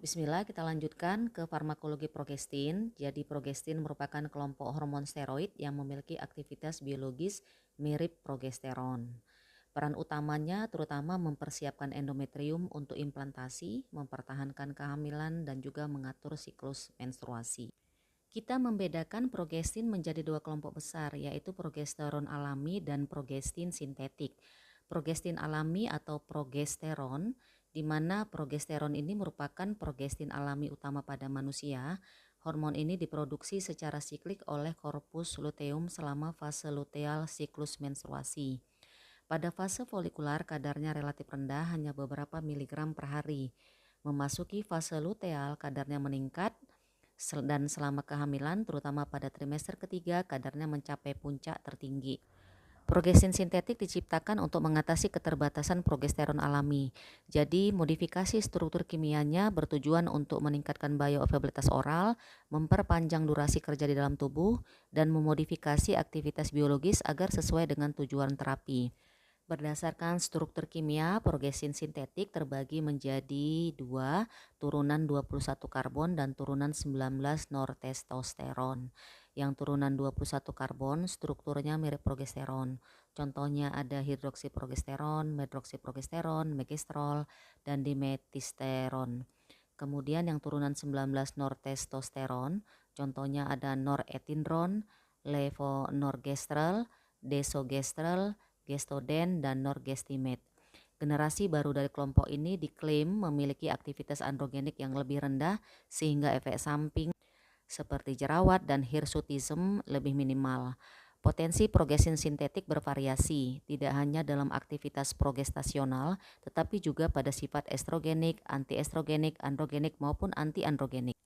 Bismillah, kita lanjutkan ke farmakologi progestin. Jadi progestin merupakan kelompok hormon steroid yang memiliki aktivitas biologis mirip progesteron. Peran utamanya terutama mempersiapkan endometrium untuk implantasi, mempertahankan kehamilan, dan juga mengatur siklus menstruasi. Kita membedakan progestin menjadi dua kelompok besar, yaitu progesteron alami dan progestin sintetik. Progestin alami atau progesteron, di mana progesteron ini merupakan progestin alami utama pada manusia. Hormon ini diproduksi secara siklik oleh korpus luteum selama fase luteal siklus menstruasi. Pada fase folikular kadarnya relatif rendah, hanya beberapa miligram per hari. Memasuki fase luteal kadarnya meningkat dan selama kehamilan terutama pada trimester ketiga kadarnya mencapai puncak tertinggi. Progestin sintetik diciptakan untuk mengatasi keterbatasan progesteron alami. Jadi modifikasi struktur kimianya bertujuan untuk meningkatkan bioavailabilitas oral, memperpanjang durasi kerja di dalam tubuh, dan memodifikasi aktivitas biologis agar sesuai dengan tujuan terapi. Berdasarkan struktur kimia, progestin sintetik terbagi menjadi dua, turunan 21 karbon dan turunan 19 nortestosteron. Yang turunan 21 karbon strukturnya mirip progesteron. Contohnya ada hidroksiprogesteron, medroksiprogesteron, megestrol, dan dimetisteron. Kemudian yang turunan 19 nortestosteron, contohnya ada noretindron, levonorgestrel, desogestrel, gestoden, dan norgestimate. Generasi baru dari kelompok ini diklaim memiliki aktivitas androgenik yang lebih rendah sehingga efek samping seperti jerawat dan hirsutism lebih minimal. Potensi progestin sintetik bervariasi, tidak hanya dalam aktivitas progestasional, tetapi juga pada sifat estrogenik, antiestrogenik, androgenik maupun antiandrogenik.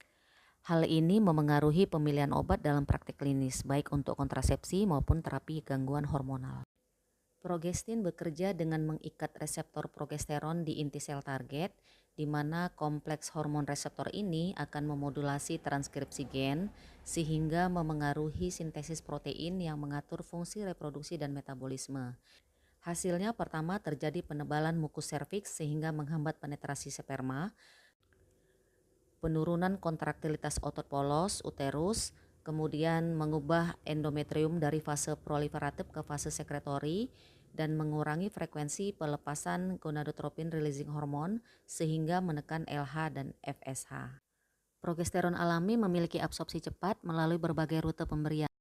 Hal ini memengaruhi pemilihan obat dalam praktik klinis, baik untuk kontrasepsi maupun terapi gangguan hormonal. Progestin bekerja dengan mengikat reseptor progesteron di inti sel target, di mana kompleks hormon reseptor ini akan memodulasi transkripsi gen sehingga memengaruhi sintesis protein yang mengatur fungsi reproduksi dan metabolisme. Hasilnya pertama terjadi penebalan mukus serviks sehingga menghambat penetrasi sperma, penurunan kontraktilitas otot polos uterus, kemudian mengubah endometrium dari fase proliferatif ke fase sekretori, dan mengurangi frekuensi pelepasan gonadotropin releasing hormone sehingga menekan LH dan FSH. Progesteron alami memiliki absorpsi cepat melalui berbagai rute pemberian.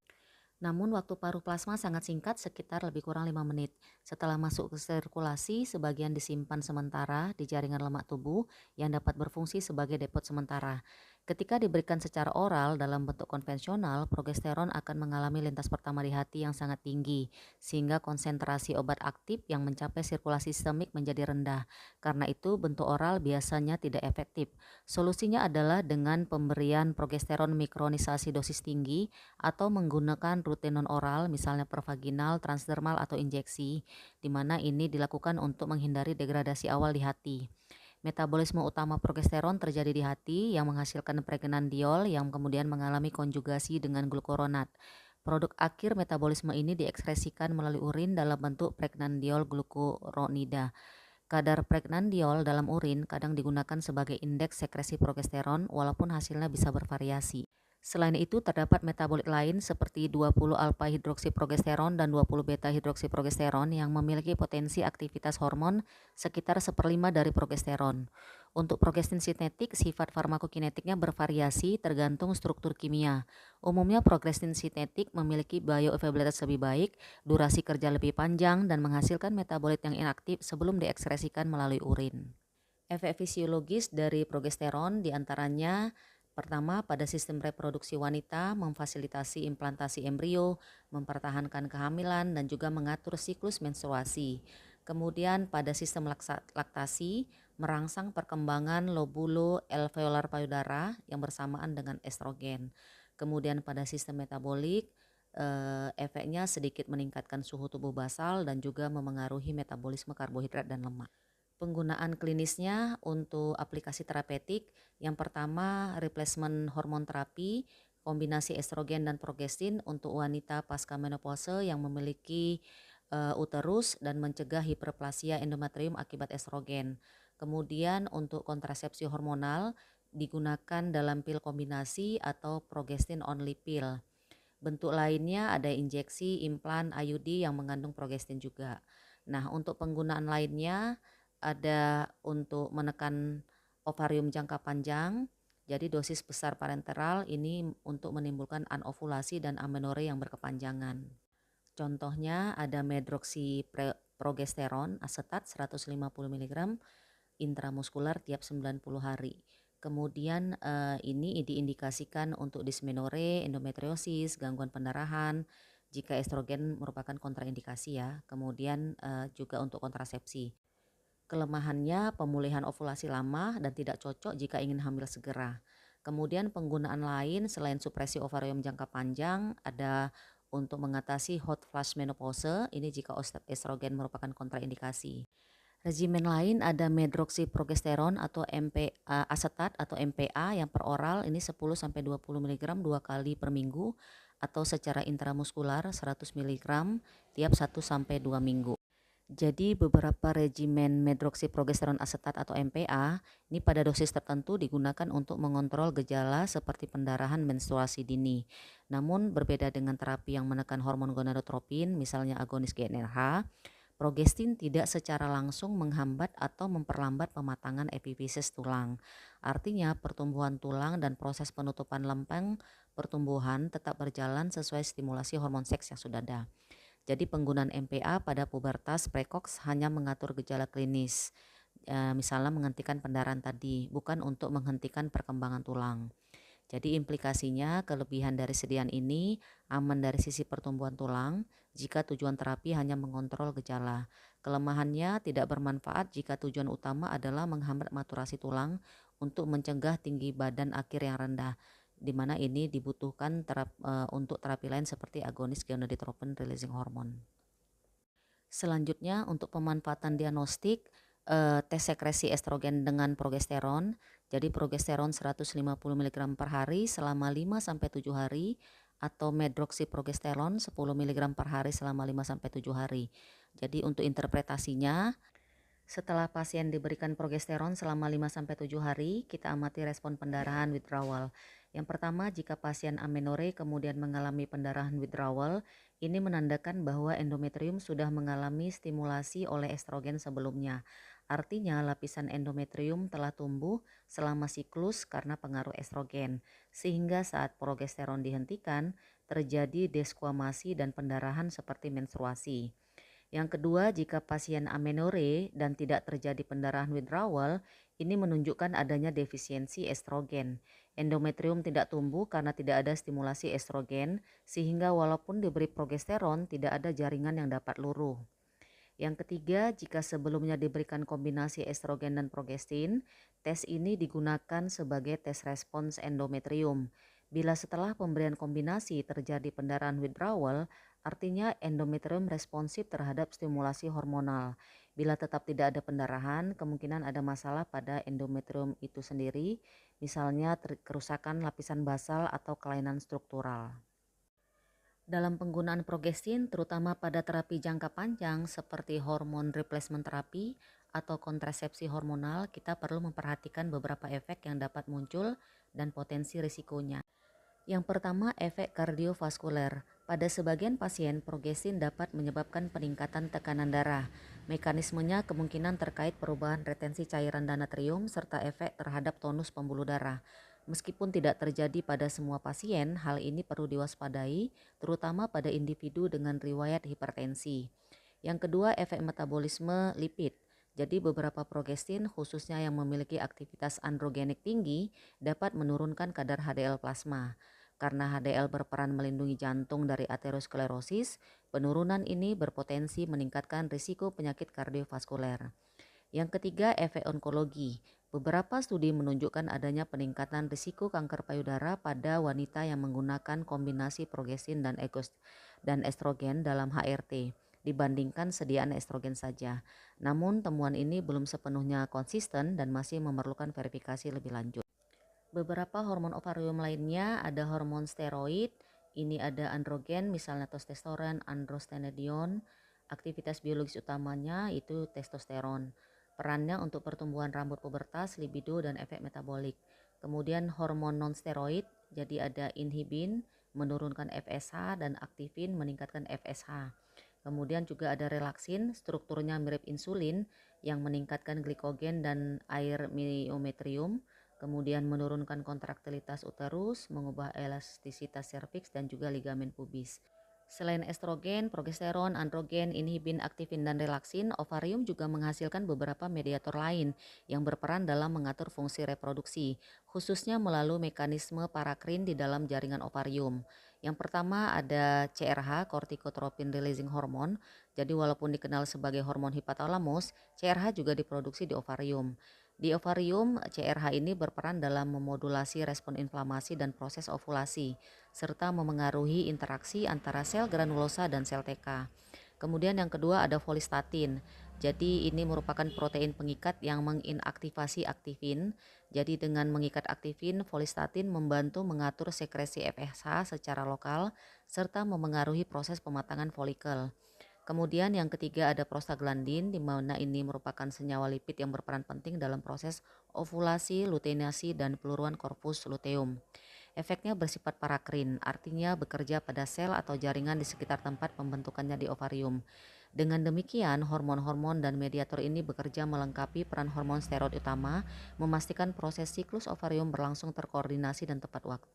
Namun waktu paruh plasma sangat singkat, sekitar lebih kurang 5 menit. Setelah masuk ke sirkulasi, sebagian disimpan sementara di jaringan lemak tubuh yang dapat berfungsi sebagai depot sementara. Ketika diberikan secara oral dalam bentuk konvensional, progesteron akan mengalami lintas pertama di hati yang sangat tinggi, sehingga konsentrasi obat aktif yang mencapai sirkulasi sistemik menjadi rendah. Karena itu bentuk oral biasanya tidak efektif. Solusinya adalah dengan pemberian progesteron mikronisasi dosis tinggi atau menggunakan rute non oral misalnya pervaginal, transdermal atau injeksi, di mana ini dilakukan untuk menghindari degradasi awal di hati. Metabolisme utama progesteron terjadi di hati yang menghasilkan pregnandiol yang kemudian mengalami konjugasi dengan glukuronat. Produk akhir metabolisme ini diekskresikan melalui urin dalam bentuk pregnandiol glukuronida. Kadar pregnandiol dalam urin kadang digunakan sebagai indeks sekresi progesteron walaupun hasilnya bisa bervariasi. Selain itu terdapat metabolit lain seperti 20 alfa hidroksiprogesteron dan 20 beta hidroksiprogesteron yang memiliki potensi aktivitas hormon sekitar 1/5 dari progesteron. Untuk progestin sintetik, sifat farmakokinetiknya bervariasi tergantung struktur kimia. Umumnya progestin sintetik memiliki bioavailabilitas lebih baik, durasi kerja lebih panjang, dan menghasilkan metabolit yang inaktif sebelum diekskresikan melalui urin. Efek fisiologis dari progesteron diantaranya pertama pada sistem reproduksi wanita, memfasilitasi implantasi embrio, mempertahankan kehamilan, dan juga mengatur siklus menstruasi. Kemudian pada sistem laktasi, merangsang perkembangan lobulo alveolar payudara yang bersamaan dengan estrogen. Kemudian pada sistem metabolik, efeknya sedikit meningkatkan suhu tubuh basal dan juga memengaruhi metabolisme karbohidrat dan lemak. Penggunaan klinisnya untuk aplikasi terapeutik, yang pertama replacement hormon terapi, kombinasi estrogen dan progestin untuk wanita pasca menopause yang memiliki uterus dan mencegah hiperplasia endometrium akibat estrogen. Kemudian untuk kontrasepsi hormonal digunakan dalam pil kombinasi atau progestin only pill. Bentuk lainnya ada injeksi, implan, IUD yang mengandung progestin juga. Nah, untuk penggunaan lainnya ada untuk menekan ovarium jangka panjang. Jadi dosis besar parenteral ini untuk menimbulkan anovulasi dan amenorrhea yang berkepanjangan. Contohnya ada medroxyprogesteron asetat 150 mg intramuskular tiap 90 hari. Kemudian ini diindikasikan untuk dismenorrhea, endometriosis, gangguan pendarahan, jika estrogen merupakan kontraindikasi ya. Kemudian juga untuk kontrasepsi. Kelemahannya pemulihan ovulasi lama dan tidak cocok jika ingin hamil segera. Kemudian penggunaan lain selain supresi ovarium jangka panjang ada untuk mengatasi hot flash menopause, ini jika estrogen merupakan kontraindikasi. Regimen lain ada medroxyprogesterone atau MPA asetat atau MPA yang per oral ini 10 sampai 20 mg 2 kali per minggu atau secara intramuskular 100 mg tiap 1 sampai 2 minggu. Jadi beberapa regimen medroxyprogesterone asetat atau MPA ini pada dosis tertentu digunakan untuk mengontrol gejala seperti pendarahan menstruasi dini. Namun berbeda dengan terapi yang menekan hormon gonadotropin misalnya agonis GnRH, progestin tidak secara langsung menghambat atau memperlambat pematangan epifisis tulang. Artinya pertumbuhan tulang dan proses penutupan lempeng pertumbuhan tetap berjalan sesuai stimulasi hormon seks yang sudah ada. Jadi penggunaan MPA pada pubertas precox hanya mengatur gejala klinis, misalnya menghentikan pendarahan tadi, bukan untuk menghentikan perkembangan tulang. Jadi implikasinya kelebihan dari sediaan ini aman dari sisi pertumbuhan tulang jika tujuan terapi hanya mengontrol gejala. Kelemahannya tidak bermanfaat jika tujuan utama adalah menghambat maturasi tulang untuk mencegah tinggi badan akhir yang rendah, di mana ini dibutuhkan untuk terapi lain seperti agonis gonadotropin releasing hormone. Selanjutnya untuk pemanfaatan diagnostik, tes sekresi estrogen dengan progesteron. Jadi progesteron 150 mg per hari selama 5 sampai 7 hari atau medroxyprogesteron 10 mg per hari selama 5 sampai 7 hari. Jadi untuk interpretasinya, setelah pasien diberikan progesteron selama 5 sampai 7 hari, kita amati respon pendarahan withdrawal. Yang pertama, jika pasien amenorrhea kemudian mengalami pendarahan withdrawal, ini menandakan bahwa endometrium sudah mengalami stimulasi oleh estrogen sebelumnya. Artinya lapisan endometrium telah tumbuh selama siklus karena pengaruh estrogen, sehingga saat progesteron dihentikan, terjadi desquamasi dan pendarahan seperti menstruasi. Yang kedua, jika pasien amenorrhea dan tidak terjadi pendarahan withdrawal, ini menunjukkan adanya defisiensi estrogen. Endometrium tidak tumbuh karena tidak ada stimulasi estrogen, sehingga walaupun diberi progesteron tidak ada jaringan yang dapat luruh. Yang ketiga, jika sebelumnya diberikan kombinasi estrogen dan progestin, tes ini digunakan sebagai tes respons endometrium. Bila setelah pemberian kombinasi terjadi pendarahan withdrawal, artinya endometrium responsif terhadap stimulasi hormonal. Bila tetap tidak ada pendarahan, kemungkinan ada masalah pada endometrium itu sendiri, misalnya kerusakan lapisan basal atau kelainan struktural. Dalam penggunaan progestin, terutama pada terapi jangka panjang seperti hormon replacement terapi atau kontrasepsi hormonal, kita perlu memperhatikan beberapa efek yang dapat muncul dan potensi risikonya. Yang pertama, efek kardiovaskuler. Pada sebagian pasien, progestin dapat menyebabkan peningkatan tekanan darah. Mekanismenya kemungkinan terkait perubahan retensi cairan dan natrium serta efek terhadap tonus pembuluh darah. Meskipun tidak terjadi pada semua pasien, hal ini perlu diwaspadai, terutama pada individu dengan riwayat hipertensi. Yang kedua, efek metabolisme lipid. Jadi beberapa progestin khususnya yang memiliki aktivitas androgenik tinggi dapat menurunkan kadar HDL plasma. Karena HDL berperan melindungi jantung dari aterosklerosis, penurunan ini berpotensi meningkatkan risiko penyakit kardiovaskuler. Yang ketiga, efek onkologi. Beberapa studi menunjukkan adanya peningkatan risiko kanker payudara pada wanita yang menggunakan kombinasi progestin dan estrogen dalam HRT dibandingkan sediaan estrogen saja. Namun temuan ini belum sepenuhnya konsisten dan masih memerlukan verifikasi lebih lanjut. Beberapa hormon ovarium lainnya ada hormon steroid, ini ada androgen misalnya testosteron, androstenedion. Aktivitas biologis utamanya itu testosteron. Perannya untuk pertumbuhan rambut pubertas, libido, dan efek metabolik. Kemudian hormon nonsteroid, jadi ada inhibin menurunkan FSH dan aktifin meningkatkan FSH. Kemudian juga ada relaksin, strukturnya mirip insulin yang meningkatkan glikogen dan air myometrium, kemudian menurunkan kontraktilitas uterus, mengubah elastisitas serviks dan juga ligamen pubis. Selain estrogen, progesteron, androgen, inhibin, aktifin, dan relaksin, ovarium juga menghasilkan beberapa mediator lain yang berperan dalam mengatur fungsi reproduksi, khususnya melalui mekanisme parakrin di dalam jaringan ovarium. Yang pertama ada CRH, corticotropin releasing hormone. Jadi walaupun dikenal sebagai hormon hipotalamus, CRH juga diproduksi di ovarium. Di ovarium, CRH ini berperan dalam memodulasi respon inflamasi dan proses ovulasi, serta memengaruhi interaksi antara sel granulosa dan sel TK. Kemudian yang kedua ada folistatin. Jadi ini merupakan protein pengikat yang menginaktivasi aktifin. Jadi dengan mengikat aktifin, folistatin membantu mengatur sekresi FSH secara lokal serta memengaruhi proses pematangan folikel. Kemudian yang ketiga ada prostaglandin, di mana ini merupakan senyawa lipid yang berperan penting dalam proses ovulasi, luteinasi, dan peluruan korpus luteum. Efeknya bersifat parakrin, artinya bekerja pada sel atau jaringan di sekitar tempat pembentukannya di ovarium. Dengan demikian, hormon-hormon dan mediator ini bekerja melengkapi peran hormon steroid utama, memastikan proses siklus ovarium berlangsung terkoordinasi dan tepat waktu.